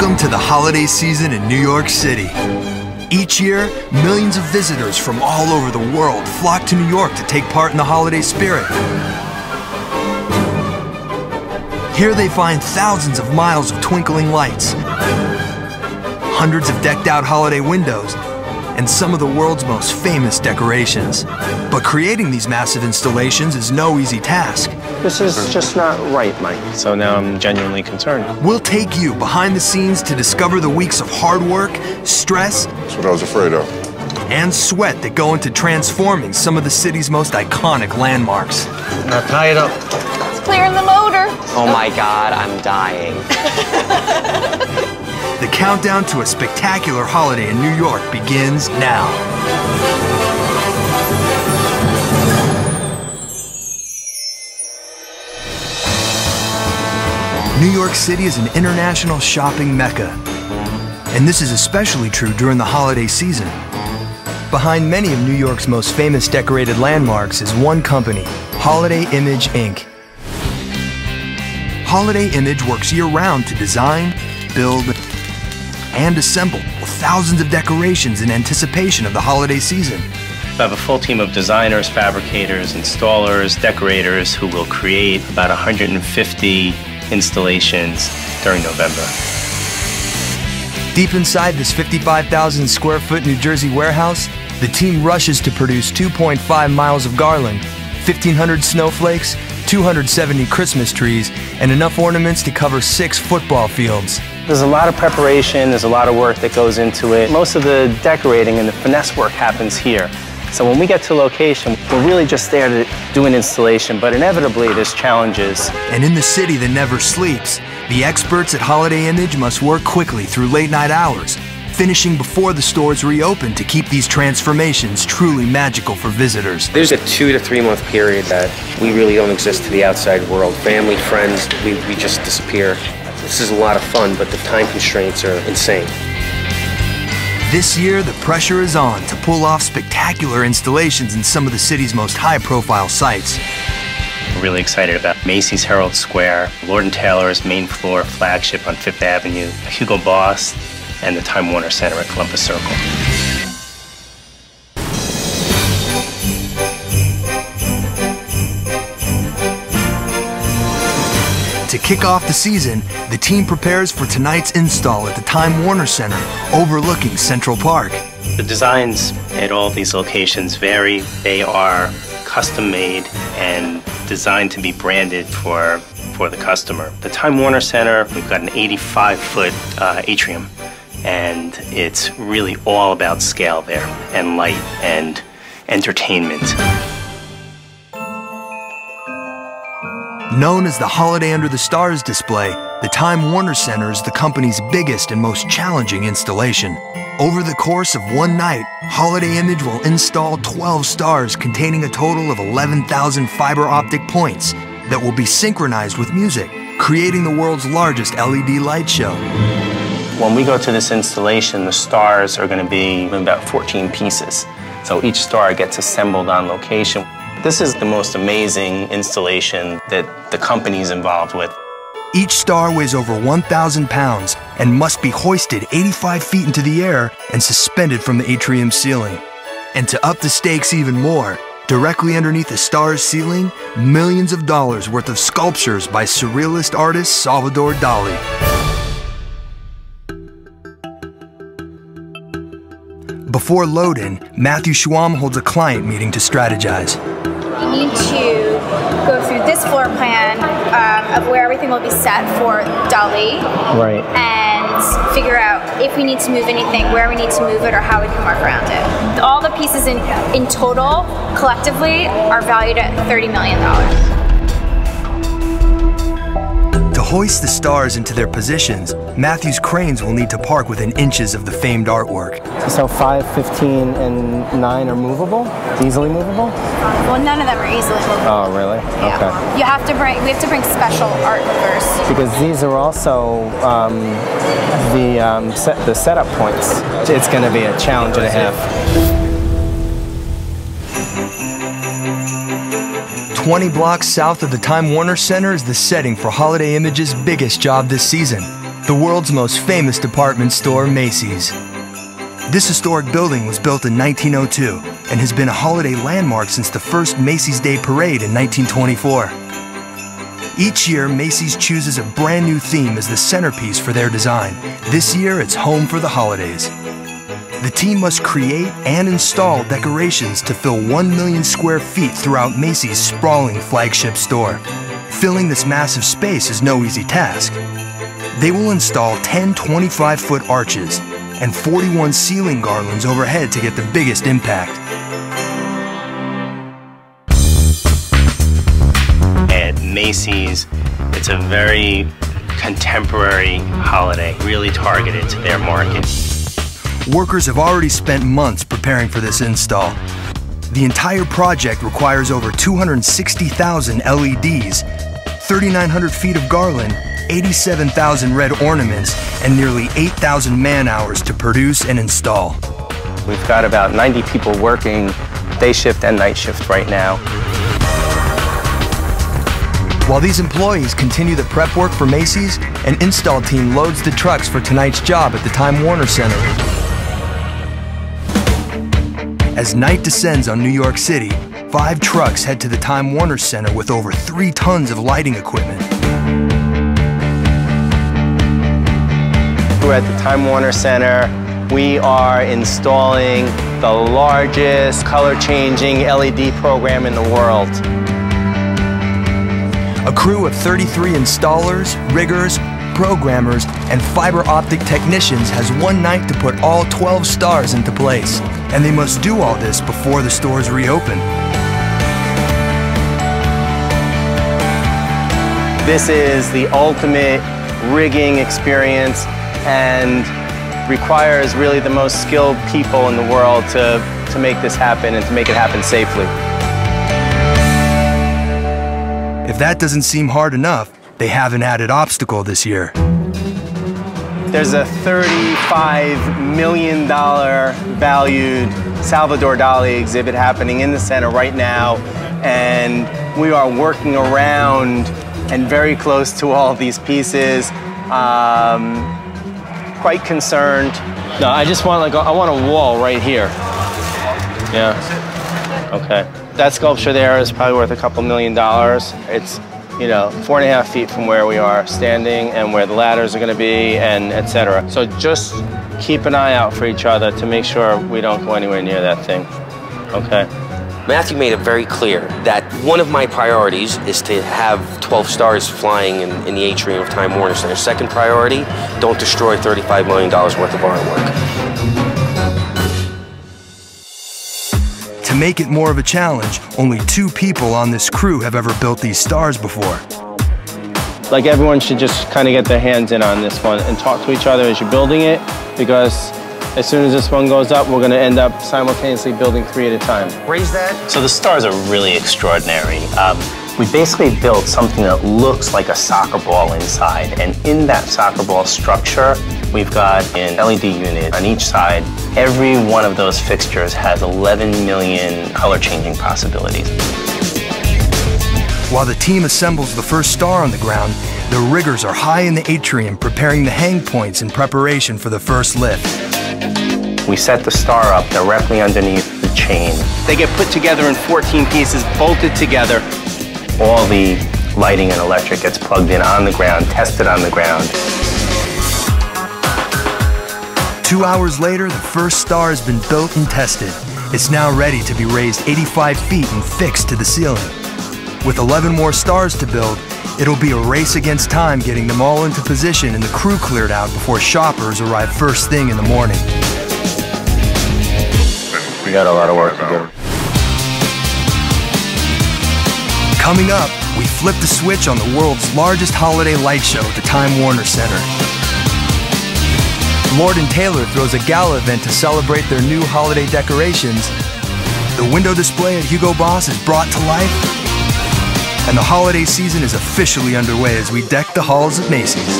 Welcome to the holiday season in New York City. Each year, millions of visitors from all over the world flock to New York to take part in the holiday spirit. Here they find thousands of miles of twinkling lights, hundreds of decked-out holiday windows, and some of the world's most famous decorations. But creating these massive installations is no easy task. This is just not right, Mike. So now I'm genuinely concerned. We'll take you behind the scenes to discover the weeks of hard work, stress, That's what I was afraid of. and sweat that go into transforming some of the city's most iconic landmarks. Now tie it up. It's clearing the motor. Oh my God, I'm dying. The countdown to a spectacular holiday in New York begins now. New York City is an international shopping mecca, and this is especially true during the holiday season. Behind many of New York's most famous decorated landmarks is one company, Holiday Image, Inc. Holiday Image works year-round to design, build, and assemble thousands of decorations in anticipation of the holiday season. I have a full team of designers, fabricators, installers, decorators who will create about 150 installations during November. Deep inside this 55,000 square foot New Jersey warehouse, the team rushes to produce 2.5 miles of garland, 1,500 snowflakes, 270 Christmas trees, and enough ornaments to cover 6 football fields. There's a lot of preparation, there's a lot of work that goes into it. Most of the decorating and the finesse work happens here. So when we get to location, we're really just there to do an installation, but inevitably there's challenges. And in the city that never sleeps, the experts at Holiday Image must work quickly through late-night hours, finishing before the stores reopen to keep these transformations truly magical for visitors. There's a 2 to 3 month period that we really don't exist to the outside world. Family, friends, we just disappear. This is a lot of fun, but the time constraints are insane. This year, the pressure is on to pull off spectacular installations in some of the city's most high-profile sites. We're really excited about Macy's Herald Square, Lord & Taylor's main floor flagship on Fifth Avenue, Hugo Boss, and the Time Warner Center at Columbus Circle. To kick off the season, the team prepares for tonight's install at the Time Warner Center, overlooking Central Park. The designs at all these locations vary. They are custom made and designed to be branded for the customer. The Time Warner Center, we've got an 85-foot atrium, and it's really all about scale there, and light and entertainment. Known as the Holiday Under the Stars display, the Time Warner Center is the company's biggest and most challenging installation. Over the course of one night, Holiday Image will install 12 stars containing a total of 11,000 fiber optic points that will be synchronized with music, creating the world's largest LED light show. When we go to this installation, the stars are going to be about 14 pieces. So each star gets assembled on location. This is the most amazing installation that the company's involved with. Each star weighs over 1,000 pounds and must be hoisted 85 feet into the air and suspended from the atrium ceiling. And to up the stakes even more, directly underneath the star's ceiling, millions of dollars worth of sculptures by surrealist artist Salvador Dali. Before load-in, Matthew Schwam holds a client meeting to strategize. We need to go through this floor plan of where everything will be set for Dali. Right. And figure out if we need to move anything, where we need to move it, or how we can work around it. All the pieces in total, collectively, are valued at $30 million. To hoist the stars into their positions, Matthew's cranes will need to park within inches of the famed artwork. So 5, 15, and 9 are movable? Easily movable? Well, none of them are easily movable. Oh, really? Yeah. Okay. We have to bring special art movers. Because these are also the setup points. It's going to be a challenge and a half. 20 blocks south of the Time Warner Center is the setting for Holiday Image's biggest job this season, the world's most famous department store, Macy's. This historic building was built in 1902 and has been a holiday landmark since the first Macy's Day Parade in 1924. Each year, Macy's chooses a brand new theme as the centerpiece for their design. This year, it's Home for the Holidays. The team must create and install decorations to fill 1 million square feet throughout Macy's sprawling flagship store. Filling this massive space is no easy task. They will install 10 25-foot arches and 41 ceiling garlands overhead to get the biggest impact. At Macy's, it's a very contemporary holiday, really targeted to their market. Workers have already spent months preparing for this install. The entire project requires over 260,000 LEDs, 3,900 feet of garland, 87,000 red ornaments, and nearly 8,000 man-hours to produce and install. We've got about 90 people working day shift and night shift right now. While these employees continue the prep work for Macy's, an install team loads the trucks for tonight's job at the Time Warner Center. As night descends on New York City, 5 trucks head to the Time Warner Center with over 3 tons of lighting equipment. We're at the Time Warner Center. We are installing the largest color-changing LED program in the world. A crew of 33 installers, riggers, programmers, and fiber optic technicians has one night to put all 12 stars into place. And they must do all this before the stores reopen. This is the ultimate rigging experience and requires really the most skilled people in the world to make this happen and to make it happen safely. If that doesn't seem hard enough, they have an added obstacle this year. There's a $35 million valued Salvador Dali exhibit happening in the center right now, and we are working around and very close to all these pieces. Quite concerned. No, I just want I want a wall right here. Yeah. Okay. That sculpture there is probably worth a couple $1 million. It's, 4.5 feet from where we are standing and where the ladders are going to be, and etc. So just keep an eye out for each other to make sure we don't go anywhere near that thing. Okay. Matthew made it very clear that one of my priorities is to have 12 stars flying in the atrium of Time Warner Center. Second priority, don't destroy $35 million worth of artwork. To make it more of a challenge, only 2 people on this crew have ever built these stars before. Like, everyone should just kind of get their hands in on this one and talk to each other as you're building it, because as soon as this one goes up, we're going to end up simultaneously building 3 at a time. Raise that. So the stars are really extraordinary. We basically built something that looks like a soccer ball inside, and in that soccer ball structure, we've got an LED unit on each side. Every one of those fixtures has 11 million color-changing possibilities. While the team assembles the first star on the ground, the riggers are high in the atrium preparing the hang points in preparation for the first lift. We set the star up directly underneath the chain. They get put together in 14 pieces, bolted together. All the lighting and electric gets plugged in on the ground, tested on the ground. 2 hours later, the first star has been built and tested. It's now ready to be raised 85 feet and fixed to the ceiling. With 11 more stars to build, it'll be a race against time getting them all into position and the crew cleared out before shoppers arrive first thing in the morning. We got a lot of work to do. Coming up, we flip the switch on the world's largest holiday light show at the Time Warner Center. Lord & Taylor throws a gala event to celebrate their new holiday decorations. The window display at Hugo Boss is brought to life. And the holiday season is officially underway as we deck the halls at Macy's.